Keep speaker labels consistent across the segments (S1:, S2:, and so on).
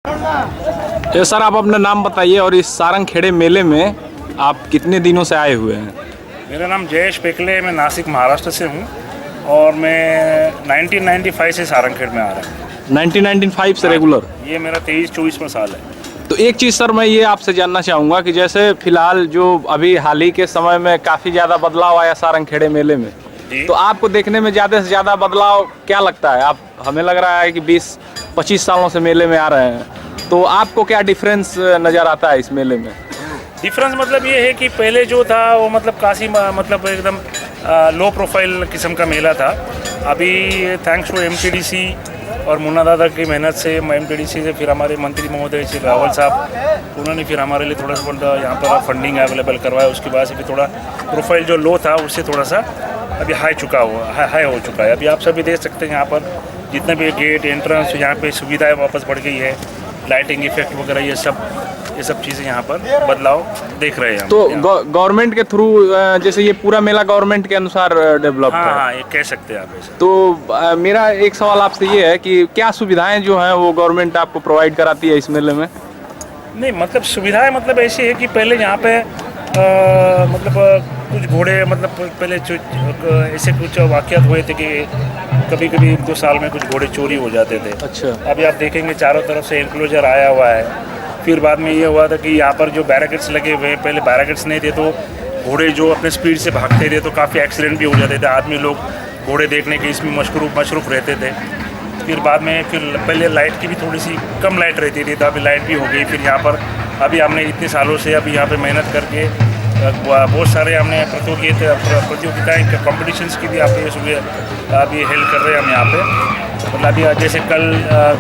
S1: ये सर आप अपना नाम बताइए और इस सारंग खेड़े मेले में आप कितने दिनों से आए हुए हैं?
S2: मेरा नाम जयेश पेकले, मैं नासिक महाराष्ट्र से हूँ और मैं 1995 से सारंगखेड़ में आ रहा हूँ।
S1: 1995 से रेगुलर?
S2: ये मेरा 23-24वां साल है।
S1: तो एक चीज़ सर मैं ये आपसे जानना चाहूँगा कि जैसे फिलहाल जो अभी हाल ही के समय में काफ़ी ज़्यादा बदलाव आया सारंग खेड़े मेले में, तो आपको देखने में ज़्यादा से ज़्यादा बदलाव क्या लगता है? आप हमें लग रहा है कि 20-25 सालों से मेले में आ रहे हैं, तो आपको क्या डिफरेंस नज़र आता है इस मेले में?
S2: डिफरेंस मतलब ये है कि पहले जो था वो मतलब काशी मतलब एकदम लो प्रोफाइल किस्म का मेला था। अभी थैंक्स टू एमटीडीसी और मुन्ना दादा की मेहनत से एमटीडीसी से फिर हमारे मंत्री महोदय श्री रावल साहब उन्होंने फिर हमारे लिए थोड़ा सा यहाँ पर फंडिंग अवेलेबल करवाया। उसके बाद से भी थोड़ा प्रोफाइल जो लो था उससे थोड़ा सा अभी हाई हो चुका है। अभी आप सभी देख सकते हैं यहाँ पर जितने भी गेट एंट्रेंस यहाँ पे सुविधाएं वापस बढ़ गई है, लाइटिंग इफेक्ट वगैरह ये सब चीज़ें यहाँ पर बदलाव देख रहे हैं।
S1: तो गवर्नमेंट के थ्रू जैसे ये पूरा मेला गवर्नमेंट के अनुसार डेवलप है?
S2: हाँ, ये कह सकते हैं आप ऐसे।
S1: तो मेरा एक सवाल आपसे ये है कि क्या सुविधाएं जो हैं वो गवर्नमेंट आपको प्रोवाइड कराती है इस मेले में?
S2: नहीं मतलब सुविधाएं मतलब ऐसी है कि पहले यहाँ पे मतलब कुछ घोड़े मतलब पहले ऐसे कुछ वाक़यात हुए थे कि कभी 1-2 साल में कुछ घोड़े चोरी हो जाते थे।
S1: अच्छा।
S2: अभी आप देखेंगे चारों तरफ से एनक्लोजर आया हुआ है। फिर बाद में ये हुआ था कि यहाँ पर जो बैरिकेड्स लगे हुए हैं, पहले बैरिकेड्स नहीं थे तो घोड़े जो अपने स्पीड से भागते थे तो काफ़ी एक्सीडेंट भी हो जाते थे। आदमी लोग घोड़े देखने के इसमें मशरूफ़ रहते थे। फिर बाद में पहले लाइट की भी थोड़ी सी कम लाइट रहती थी, तो अभी लाइट भी हो गई। फिर यहाँ पर अभी हमने इतने सालों से अभी यहाँ पर मेहनत करके बहुत सारे हमने प्रतियोगिताएँ कॉम्पिटिशन्स की भी आप अभी हेल्प कर रहे हैं हम यहाँ पे। मतलब अभी जैसे कल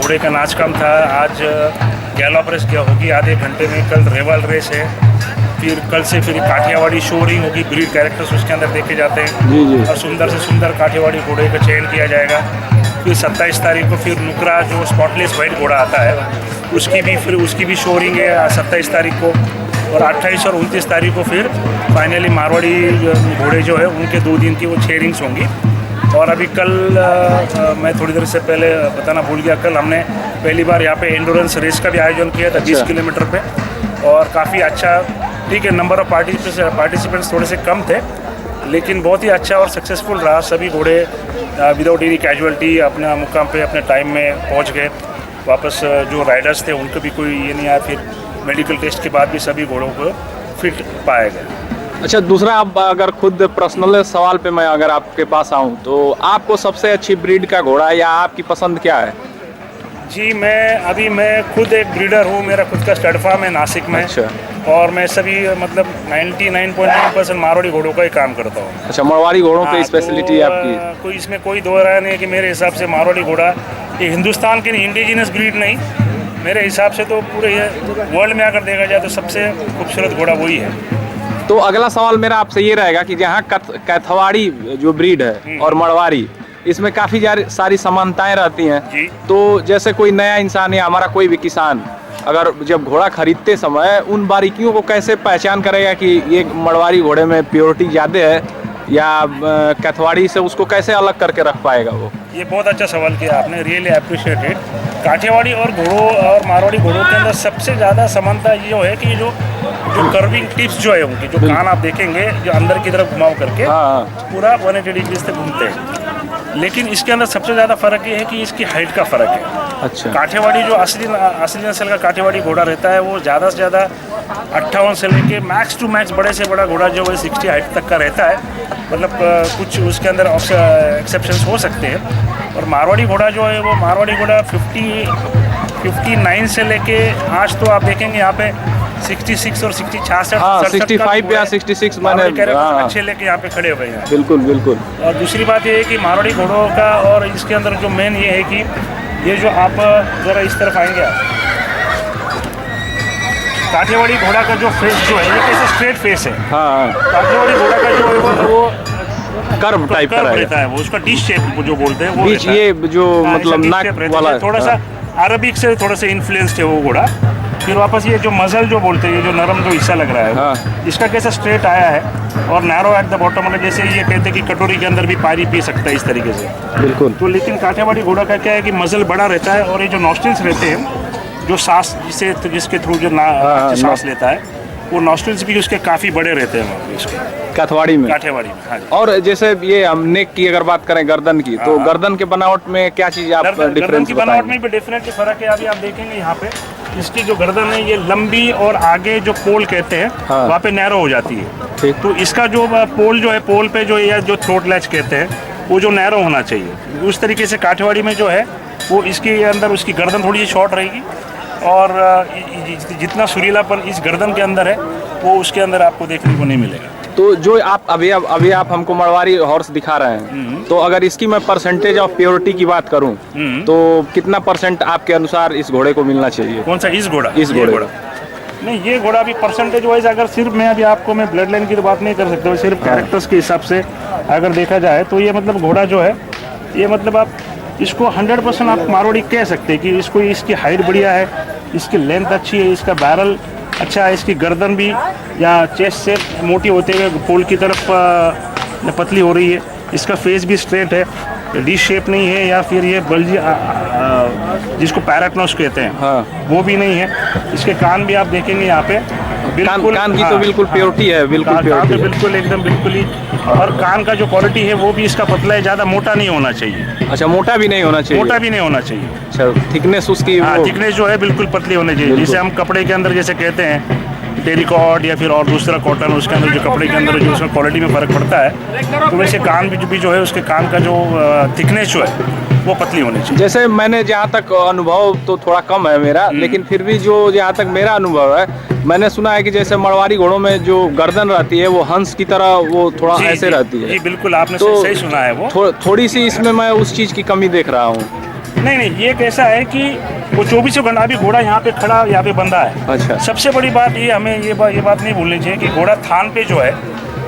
S2: घोड़े का नाच कम था, आज गैलॉप रेस क्या होगी आधे घंटे में, कल रेवल रेस है, फिर कल से फिर काठियावाड़ी शोरिंग होगी, ब्रीड कैरेक्टर्स उसके अंदर देखे जाते हैं और सुंदर से सुंदर काठियावाड़ी घोड़े का चयन किया जाएगा। फिर 27 तारीख को फिर नुकरा जो स्पॉटलेस वाइट घोड़ा आता है उसकी भी शोरिंग है 27 तारीख को, और 28 और 29 तारीख को फिर फाइनली मारवाड़ी घोड़े जो है उनके 2 दिन की वो शेयरिंग्स होंगी। और अभी कल मैं थोड़ी देर से पहले बताना भूल गया, कल हमने पहली बार यहाँ पे एंडोरेंस रेस का भी आयोजन किया था 20 किलोमीटर पे, और काफ़ी अच्छा, ठीक है नंबर ऑफ पार्टिसिपेंट्स थोड़े से कम थे लेकिन बहुत ही अच्छा और सक्सेसफुल रहा। सभी घोड़े विदाउट एनी कैजुअलिटी अपना मुकाम पे अपने टाइम में पहुँच गए वापस। जो राइडर्स थे उनको भी कोई ये नहीं आया, फिर मेडिकल टेस्ट के बाद भी सभी घोड़ों को फिट पाया गया।
S1: अच्छा, दूसरा आप अगर खुद पर्सनल सवाल पे मैं अगर आपके पास आऊँ तो आपको सबसे अच्छी ब्रीड का घोड़ा या आपकी पसंद क्या है?
S2: जी मैं खुद एक ब्रीडर हूँ, मेरा खुद का स्टड फार्म है नासिक में।
S1: अच्छा।
S2: और मैं सभी मतलब 99.9% मारवाड़ी घोड़ों का ही काम करता हूँ।
S1: अच्छा, मारवाड़ी घोड़ों की स्पेशलिटी
S2: तो,
S1: आपकी?
S2: कोई इसमें कोई दो राय नहीं है कि मेरे हिसाब से मारवाड़ी घोड़ा ये हिंदुस्तान की इंडिजिनस ब्रीड नहीं, मेरे हिसाब से तो पूरे वर्ल्ड में अगर देखा जाए तो सबसे खूबसूरत घोड़ा वही है।
S1: तो अगला सवाल मेरा आपसे ये रहेगा कि जहाँ कैथवाड़ी जो ब्रीड है और मड़वाड़ी, इसमें काफ़ी सारी समानताएं रहती हैं, तो जैसे कोई नया इंसान या हमारा कोई भी किसान अगर जब घोड़ा खरीदते समय उन बारीकियों को कैसे पहचान करेगा कि ये मड़वाड़ी घोड़े में प्योरिटी ज़्यादा है या कैथवाड़ी से, उसको कैसे अलग करके रख पाएगा वो?
S2: ये बहुत अच्छा सवाल किया आपने, रियली अप्रिशिएटेड। काठियावाड़ी और घोड़ों और मारवाड़ी घोड़ों के अंदर सबसे ज़्यादा समानता ये है कि जो कर्विंग टिप्स जो है उनकी, जो कान आप देखेंगे जो अंदर की तरफ घुमाव करके पूरा 180 डिग्री से घूमते हैं, लेकिन इसके अंदर सबसे ज़्यादा फ़र्क ये है कि इसकी हाइट का फ़र्क है।
S1: अच्छा।
S2: काठियावाड़ी जो असली नस्ल का काठियावाड़ी घोड़ा रहता है वो ज़्यादा से ज़्यादा 58 से लेके मैक्स टू मैक्स बड़े से बड़ा घोड़ा जो है 60 हाइट तक का रहता है। मतलब कुछ उसके अंदर एक्सेप्शंस हो सकते हैं। और मारवाड़ी घोड़ा जो है वो मारवाड़ी घोड़ा 59 से लेके आज तो आप देखेंगे यहाँ पे 66 और 66
S1: 65 या 66 मैंने
S2: अच्छे लेके यहाँ पे खड़े हुए हैं।
S1: बिल्कुल बिल्कुल।
S2: और दूसरी बात ये है कि मारवाड़ी घोड़ों का और इसके अंदर जो मेन ये है कि ये जो आप ज़रा इस तरफ आएंगे, काठियावाड़ी घोड़ा का जो फेस जो है ये कैसे स्ट्रेट फेस है।
S1: हाँ।
S2: काठियावाड़ी घोड़ा का जो है वो
S1: कर्व टाइप का
S2: रहता है, वो उसका डिश शेप जो बोलते हैं वो
S1: बीच ये जो मतलब नाक वाला
S2: थोड़ा सा अरबिक से थोड़ा सा इन्फ्लुएंस्ड है वो घोड़ा। फिर वापस ये जो मजल जो बोलते हैं, ये जो नरम जो हिस्सा लग रहा है
S1: हाँ।
S2: इसका कैसा स्ट्रेट आया है और नैरो एट द बॉटम, मतलब जैसे ये कहते हैं कि कटोरी के अंदर भी पानी पी सकता है इस तरीके से।
S1: बिल्कुल।
S2: तो लेकिन काठियावाड़ी घोड़ा का क्या है कि मजल बड़ा रहता है और ये जो नॉस्ट्रिल्स रहते हैं जो सांस जिसके थ्रू जो सांस लेता है, वो नॉस्ट्रिल्स भी उसके काफ़ी बड़े रहते हैं वहाँ पे इसके
S1: काठवाड़ी में।
S2: काठियावाड़ी में, हाँ जी।
S1: और जैसे ये हम नेक की अगर बात करें, गर्दन की, तो गर्दन के बनावट में क्या चीज़ आप
S2: गर्दन
S1: डिफरेंस
S2: की बनावट में भी डेफिनेटली फ़र्क है। अभी आप देखेंगे यहाँ पे इसकी जो गर्दन है ये लंबी और आगे जो पोल कहते हैं वहाँ पे नैरो हो जाती है। तो इसका जो पोल जो है, पोल पे जो या जो थ्रोट लैच कहते हैं, वो जो नैरो होना चाहिए। उस तरीके से काठियावाड़ी में जो है वो इसके अंदर उसकी गर्दन थोड़ी सी शॉर्ट रहेगी, और जितना सुरीलापन इस गर्दन के अंदर है वो उसके अंदर आपको देखने को नहीं मिलेगा।
S1: तो जो आप अभी आप हमको मड़वारी हॉर्स दिखा रहे हैं, तो अगर इसकी मैं परसेंटेज ऑफ प्योरिटी की बात करूं, तो कितना परसेंट आपके अनुसार इस घोड़े को मिलना चाहिए?
S2: कौन सा? इस घोड़ा?
S1: इस घोड़ा
S2: नहीं, ये घोड़ा अभी परसेंटेज वाइज अगर सिर्फ मैं अभी आपको मैं ब्लड लाइन की तो बात नहीं कर सकता, सिर्फ कैरेक्टर्स के हिसाब से अगर देखा जाए तो ये मतलब घोड़ा जो है, ये मतलब आप इसको 100% आप मारवाड़ी कह सकते हैं कि इसको इसकी हाइट बढ़िया है, इसकी लेंथ अच्छी है, इसका बैरल अच्छा है, इसकी गर्दन भी या चेस्ट से मोटी होते हुए पोल की तरफ पतली हो रही है, इसका फेस भी स्ट्रेट है, डी शेप नहीं है, या फिर ये बल्जी जिसको पैराटनोस कहते हैं वो भी नहीं है। इसके कान भी आप देखेंगे यहाँ पे बिल्कुल,
S1: कान की तो बिल्कुल प्योरिटी है, बिल्कुल प्योरिटी है,
S2: बिल्कुल एकदम बिल्कुल ही। और कान का जो क्वालिटी है वो भी इसका पतला है, ज़्यादा मोटा नहीं होना चाहिए।
S1: अच्छा, मोटा भी नहीं होना चाहिए?
S2: मोटा भी नहीं होना चाहिए।
S1: अच्छा, थिकनेस उसकी,
S2: थिकनेस जो है बिल्कुल पतली होनी चाहिए, जिसे हम कपड़े के अंदर जैसे कहते हैं टेरिकॉट या फिर और दूसरा कॉटन, उसके अंदर जो कपड़े के अंदर जो उसमें क्वालिटी में फ़र्क पड़ता है, तो वैसे कान भी जो है उसके कान का जो थिकनेस जो है वो पतली होनी चाहिए।
S1: जैसे मैंने जहाँ तक अनुभव तो थोड़ा कम है मेरा, लेकिन फिर भी जो जहाँ तक मेरा अनुभव है, मैंने सुना है कि जैसे मड़वारी घोड़ों में जो गर्दन रहती है वो हंस की तरह वो थोड़ा ऐसे रहती है।
S2: जी बिल्कुल, आपने
S1: तो
S2: सही सुना है। वो
S1: थोड़ी सी इसमें मैं उस चीज़ की कमी देख रहा हूँ।
S2: नहीं, ये कैसा है कि वो 24 घंटा अभी घोड़ा यहाँ पे खड़ा, यहाँ पे बंधा है।
S1: अच्छा।
S2: सबसे बड़ी बात ये, हमें ये बात नहीं भूलनी चाहिए कि घोड़ा थान पे जो है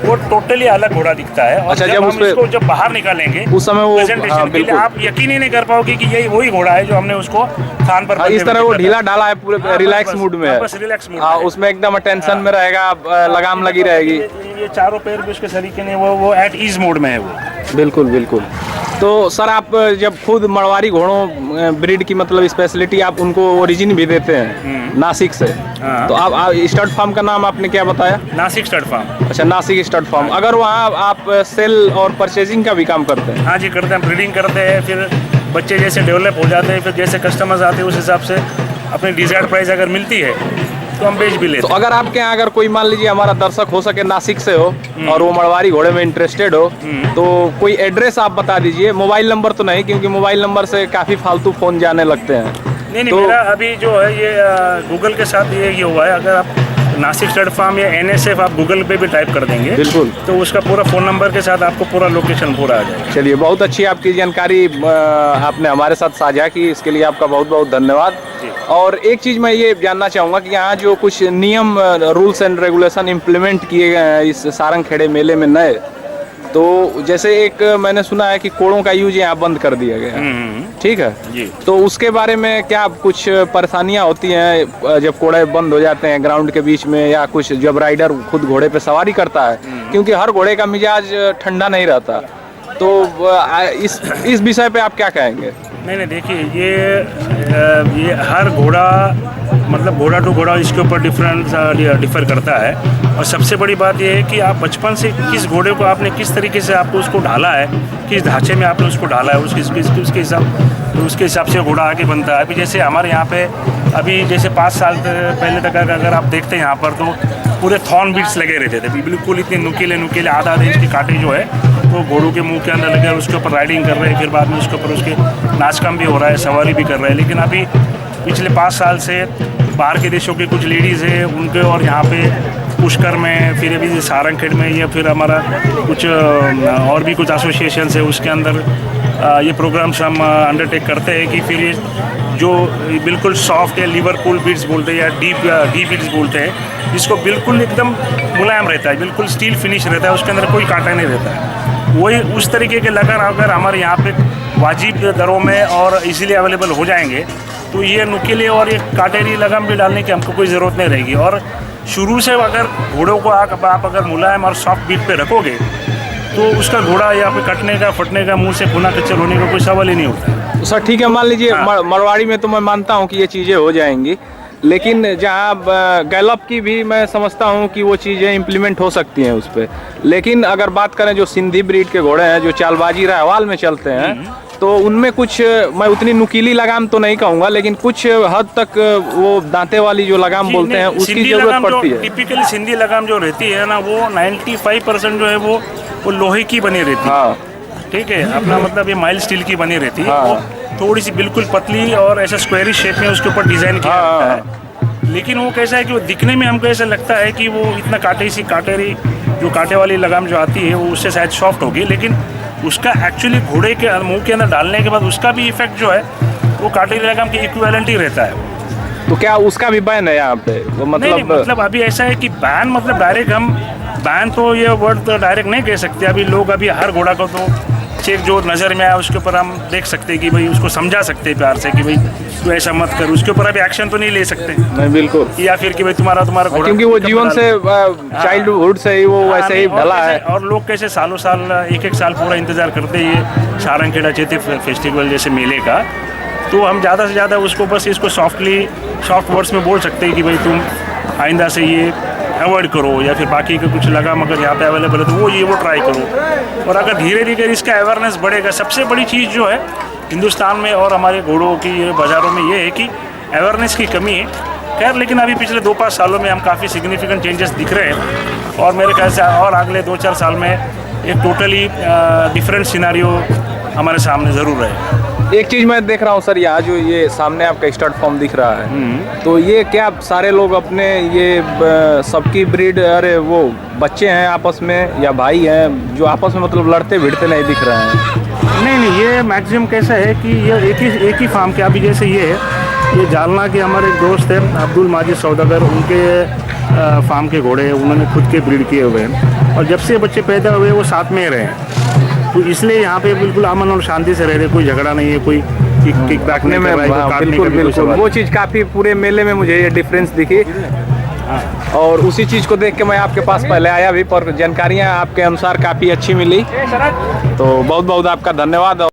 S2: वो टोटली अलग घोड़ा दिखता है। और
S1: अच्छा,
S2: जब हम इसको जब बाहर निकालेंगे
S1: उस समय वो
S2: प्रेजेंटेशन के लिए आप यकीन ही नहीं कर पाओगे कि यही वही घोड़ा है जो हमने उसको थान पर
S1: इस तरह वो ढीला डाला है, पूरे रिलैक्स मूड में है।
S2: बस रिलैक्स मूड
S1: में, उसमें एकदम टेंशन में रहेगा, लगाम लगी रहेगी।
S2: ये चारों पैर भी उसके सरीके ने वो एट ईज मोड में है वो।
S1: बिल्कुल बिल्कुल। तो सर, आप जब खुद मड़वारी घोड़ों ब्रीड की मतलब स्पेशलिटी आप उनको ओरिजिन भी देते हैं नासिक से, तो आप स्टड फार्म का नाम आपने क्या बताया?
S2: Nashik stud farm.
S1: अच्छा, नासिक स्टड फार्म। अगर वहाँ आप सेल और परचेजिंग का भी काम करते हैं?
S2: हाँ जी, करते हैं, ब्रीडिंग करते हैं, फिर बच्चे जैसे डेवलप हो जाते हैं, फिर जैसे कस्टमर्स आते हैं उस हिसाब से अपनी डिजायर्ड प्राइस अगर मिलती है तो हम बेच भी लेते हैं।
S1: तो अगर आपके यहाँ अगर कोई मान लीजिए हमारा दर्शक हो सके नासिक से हो और वो मड़वारी घोड़े में इंटरेस्टेड हो, तो कोई एड्रेस आप बता दीजिए। मोबाइल नंबर तो नहीं, क्योंकि मोबाइल नंबर से काफ़ी फालतू फ़ोन जाने लगते हैं।
S2: नहीं, मेरा अभी जो है ये गूगल के साथ ये हुआ है, अगर आप नासिक स्टड फार्म या NSF आप गूगल पे भी टाइप कर देंगे
S1: बिल्कुल,
S2: तो उसका पूरा फ़ोन नंबर के साथ आपको पूरा लोकेशन पूरा आ जाएगा।
S1: चलिए, बहुत अच्छी आपकी जानकारी आपने हमारे साथ साझा की, इसके लिए आपका बहुत बहुत धन्यवाद। और एक चीज़ मैं ये जानना चाहूँगा कि यहाँ जो कुछ नियम, रूल्स एंड रेगुलेशन इम्प्लीमेंट किए गए हैं इस सारंग खेड़े मेले में नए, तो जैसे एक मैंने सुना है कि कोड़ों का यूज यहाँ बंद कर दिया गया है, ठीक है जी? तो उसके बारे में क्या कुछ परेशानियाँ होती हैं जब कोड़े बंद हो जाते हैं ग्राउंड के बीच में, या कुछ जब राइडर खुद घोड़े पे सवारी करता है, क्योंकि हर घोड़े का मिजाज ठंडा नहीं रहता, तो इस विषय पे आप क्या कहेंगे?
S2: नहीं, देखिए ये हर घोड़ा मतलब घोड़ा टू घोड़ा इसके ऊपर डिफर करता है। और सबसे बड़ी बात ये है कि आप बचपन से किस घोड़े को आपने किस तरीके से आपको उसको ढाला है, किस ढांचे में आपने उसको ढाला है, उसके हिसाब से घोड़ा आगे बनता है। अभी जैसे हमारे यहाँ पे अभी जैसे 5 साल पहले तक अगर आप देखते हैं यहाँ पर, तो पूरे थॉर्न बीट्स लगे रहते थे, बिल्कुल इतने नुकीले आधा इंच के कांटे जो है वो घोड़ों के मुंह के अंदर लगे, उसके ऊपर राइडिंग कर रहे हैं, फिर बाद में उसके ऊपर उसके नाचकाम भी हो रहा है, सवारी भी कर रहे हैं। लेकिन अभी पिछले 5 साल से बाहर के देशों की कुछ लेडीज़ हैं उनके, और यहाँ पे पुष्कर में, फिर अभी सारंगखेड़ में, या फिर हमारा कुछ और भी कुछ एसोसिएशन है, उसके अंदर ये प्रोग्राम्स हम अंडरटेक करते हैं कि फिर ये जो बिल्कुल सॉफ्ट या लिवरपूल बीट्स बोलते हैं या डी बीट्स बोलते हैं, जिसको बिल्कुल एकदम मुलायम रहता है, बिल्कुल स्टील फिनिश रहता है, उसके अंदर कोई कांटा नहीं रहता है, वही उस तरीके के लगन अगर हमारे यहाँ पे वाजिब दरों में और इजीली अवेलेबल हो जाएंगे, तो ये नुकीले और ये काटेरी लगाम भी डालने की हमको कोई ज़रूरत नहीं रहेगी। और शुरू से अगर घोड़ों को आप अगर मुलायम और सॉफ्ट बीट पे रखोगे, तो उसका घोड़ा या फिर कटने का, फटने का, मुंह से खूना कच्चर होने का कोई सवाल ही नहीं होता है।
S1: तो सर ठीक है, मान लीजिए
S2: हाँ।
S1: मरवाड़ी में तो मैं मानता हूँ कि ये चीज़ें हो जाएंगी, लेकिन जहाँ गैलप की भी मैं समझता हूँ कि वो चीज़ें इम्प्लीमेंट हो सकती हैं उस पर। लेकिन अगर बात करें जो सिंधी ब्रीड के घोड़े हैं जो चालबाजी रहवाल में चलते हैं, तो उनमें कुछ, मैं उतनी नुकीली लगाम तो नहीं कहूँगा, लेकिन कुछ हद तक वो दांते वाली जो लगाम बोलते हैं उसकी जरूरत पड़ती है।
S2: टिपिकली सिंधी लगाम जो रहती है ना, वो 95% जो है वो लोहे की बनी रहती है।
S1: हाँ
S2: ठीक है, अपना मतलब ये माइल्ड स्टील की बनी रहती है।
S1: हाँ।
S2: वो थोड़ी सी बिल्कुल पतली और ऐसा स्क्वायरिश शेप में उसके ऊपर डिजाइन किया
S1: हाँ,
S2: जाता है। लेकिन वो कैसा है कि वो दिखने में हमको ऐसा लगता है कि वो इतना काटेरी जो कांटे वाली लगाम जो आती है वो उससे शायद सॉफ्ट होगी, लेकिन उसका एक्चुअली घोड़े के मुंह के अंदर डालने के बाद उसका भी इफेक्ट जो है वो कांटेरी लगाम के इक्विवेलेंट ही रहता है।
S1: तो क्या उसका भी बैन है यहाँ पे? वो
S2: नहीं, मतलब अभी ऐसा है कि बैन मतलब डायरेक्ट हम बैन तो ये वर्ड तो डायरेक्ट नहीं कह सकते। अभी लोग अभी हर घोड़ा को तो चेक जो नज़र में आया उसके ऊपर हम देख सकते हैं कि भाई उसको समझा सकते हैं प्यार से कि भाई तू ऐसा मत कर, उसके ऊपर अभी एक्शन तो नहीं ले सकते।
S1: नहीं, बिल्कुल।
S2: या फिर कि भाई तुम्हारा घोड़ा,
S1: क्योंकि वो जीवन से चाइल्डहुड से ही वो वैसे ही ढला है।
S2: और लोग कैसे सालों साल एक साल पूरा इंतजार करते हैं ये सारंगखेड़ा चैती फेस्टिवल जैसे मेले का। तो हम ज़्यादा से ज़्यादा उसको बस इसको सॉफ्ट वर्ड्स में बोल सकते हैं कि भाई तुम आइंदा से ये अवॉइड करो, या फिर बाकी का कुछ लगाम अगर यहाँ पे अवेलेबल है तो वो ट्राई करो। और अगर धीरे धीरे इसका अवेयरनेस बढ़ेगा, सबसे बड़ी चीज़ जो है हिंदुस्तान में और हमारे घोड़ों की बाज़ारों में ये है कि अवेयरनेस की कमी है। खैर, लेकिन अभी पिछले 2-5 सालों में हम काफ़ी सिग्निफिकेंट चेंजेस दिख रहे हैं, और मेरे ख्याल से और अगले 2-4 साल में एक टोटली डिफरेंट सिनारियो हमारे सामने ज़रूर है।
S1: एक चीज मैं देख रहा हूँ सर, यहाँ जो ये सामने आपका स्टार्ट फॉर्म दिख रहा है, तो ये क्या सारे लोग अपने ये सबकी ब्रीड, अरे वो बच्चे हैं आपस में या भाई हैं जो आपस में मतलब लड़ते भिड़ते नहीं दिख रहे हैं?
S2: नहीं, ये मैक्सिमम कैसा है कि ये एक ही फार्म के, अभी जैसे ये है, ये जालना के हमारे एक दोस्त हैं अब्दुल माजिद सौदागर, उनके फार्म के घोड़े उन्होंने खुद के ब्रीड किए हुए हैं, और जब से बच्चे पैदा हुए वो साथ में रहे हैं। तो इसलिए यहाँ पे बिल्कुल अमन और शांति से रह रहे, कोई झगड़ा नहीं है, कोई किक बैक नहीं कर रहा है,
S1: बिल्कुल वो चीज़ काफ़ी पूरे मेले में मुझे ये डिफरेंस दिखी। और उसी चीज़ को देख के मैं आपके पास पहले आया भी, पर जानकारियाँ आपके अनुसार काफ़ी अच्छी मिली, तो बहुत बहुत आपका धन्यवाद।